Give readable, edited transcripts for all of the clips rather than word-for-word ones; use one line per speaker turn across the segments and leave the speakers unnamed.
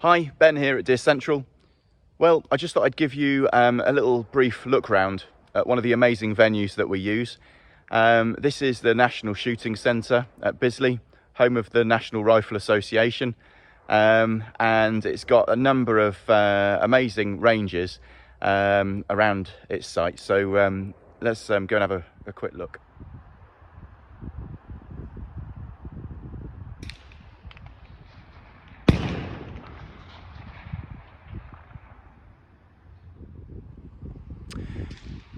Hi, Ben here at Deer Central. Well, I just thought I'd give you a little brief look round at one of the amazing venues that we use. This is the National Shooting Centre at Bisley, home of the National Rifle Association, and it's got a number of amazing ranges around its site. So let's go and have a quick look.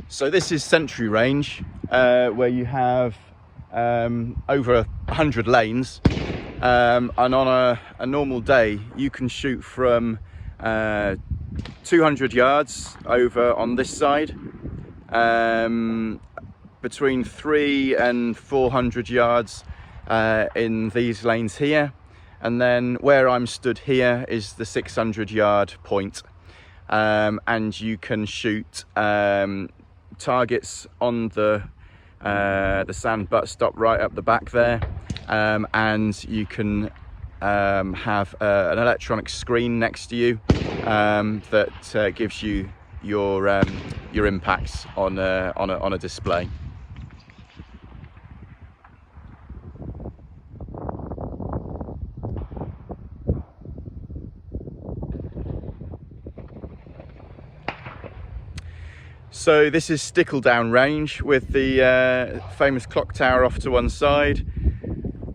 So this is Century Range, where you have over 100 lanes, and on a normal day you can shoot from 200 yards over on this side, between 300 and 400 yards in these lanes here, and then where I'm stood here is the 600 yard point, and you can shoot targets on the sand butt stop right up the back there, and you can have an electronic screen next to you that gives you your impacts on a display. So this is Stickledown Range with the famous clock tower off to one side,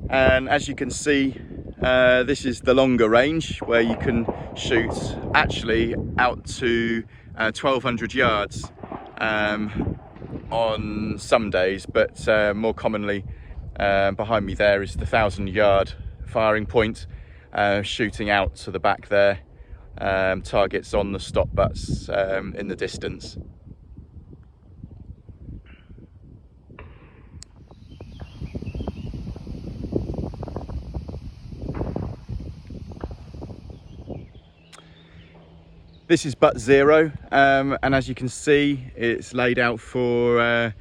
and as you can see, this is the longer range where you can shoot actually out to 1200 yards on some days, but more commonly behind me there is the 1000 yard firing point, shooting out to the back there, targets on the stop butts in the distance. This is butt 0, and as you can see, it's laid out for a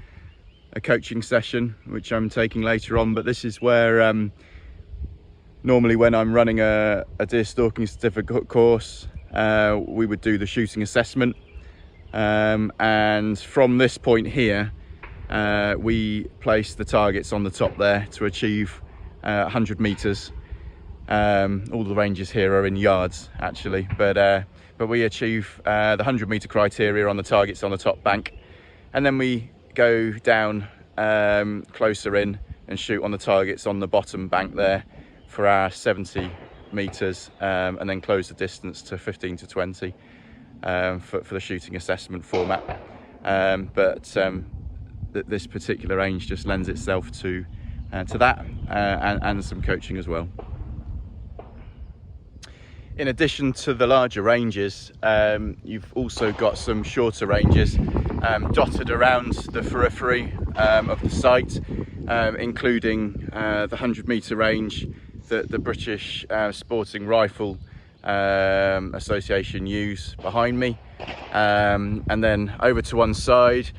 coaching session, which I'm taking later on. But this is where normally when I'm running a deer stalking certificate course, we would do the shooting assessment, and from this point here, we place the targets on the top there to achieve 100 meters. All the ranges here are in yards actually, but we achieve the 100 meter criteria on the targets on the top bank, and then we go down closer in and shoot on the targets on the bottom bank there for our 70 meters, and then close the distance to 15 to 20 for the shooting assessment format. This particular range just lends itself to that, and some coaching as well. In addition to the larger ranges, you've also got some shorter ranges dotted around the periphery of the site, including the 100 metre range that the British Sporting Rifle Association use behind me, and then over to one side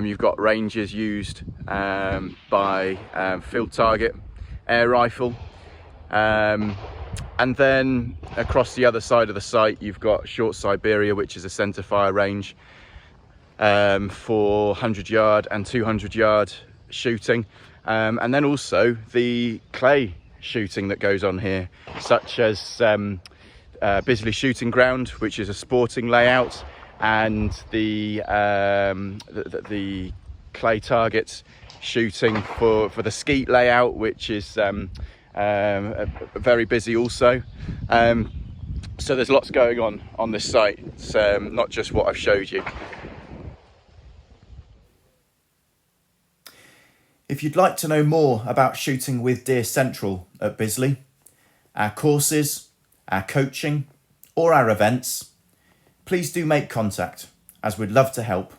you've got ranges used by field target air rifle. And then across the other side of the site, you've got Short Siberia, which is a centre fire range for 100 yard and 200 yard shooting. And then also the clay shooting that goes on here, such as Bisley Shooting Ground, which is a sporting layout, and the clay targets shooting for the skeet layout, which is very busy also. So there's lots going on this site. It's not just what I've showed you.
If you'd like to know more about shooting with Deer Central at Bisley, our courses, our coaching, or our events, please do make contact, as we'd love to help.